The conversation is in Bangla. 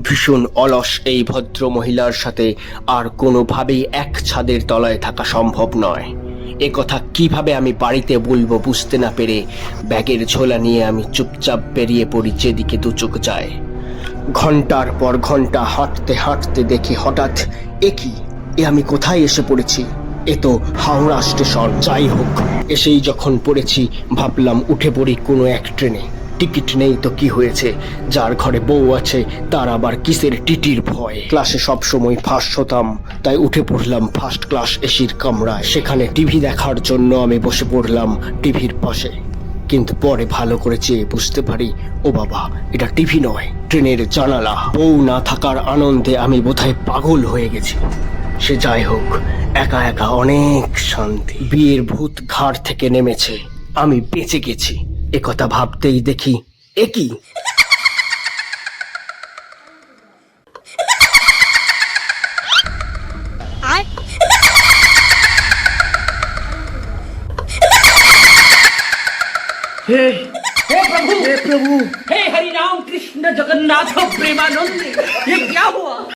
ভীষণ অলস এই ভদ্র মহিলার সাথে আর কোনোভাবেই এক ছাদের তলায় থাকা সম্ভব নয়। এ কথা কিভাবে আমি বাড়িতে বলবো বুঝতে না পেরে ব্যাগের ঝোলা নিয়ে আমি চুপচাপ বেরিয়ে পড়ি যেদিকে দু চোখ যায়। ঘন্টার পর ঘন্টা হাঁটতে হাঁটতে দেখি হঠাৎ এ আমি কোথায় এসে পড়েছি? এ তো হাওড়া স্টেশন। যাই হোক, এসেই যখন পড়েছি ভাবলাম উঠে পড়ি কোনো এক ট্রেনে। টিকিট নেই তো কি হয়েছে, যার ঘরে বউ আছে তার আবার কিসের টিটির ভয়। ক্লাসে সব সময় ফার্স্ট হতাম, তাই উঠে পড়লাম ফার্স্ট ক্লাস এসির কামরায়। সেখানে টিভি দেখার জন্য আমি বসে পড়লাম টিভির পাশে। কিন্তু পরে ভালো করে চেয়ে বুঝতে পারি, ও বাবা, এটা টিভি নয়, ট্রেনের জানালা। বউ না থাকার আনন্দে আমি বোধহয় পাগল হয়ে গেছি। সে যাই হোক, একা একা অনেক শান্তি। বিয়ের ভূত ঘাড় থেকে নেমেছে, আমি বেঁচে গেছি। একথা ভাবতেই দেখি কি हे प्रभु हे हरि राम कृष्ण जगन्नाथ प्रेमानंद, ये क्या हुआ?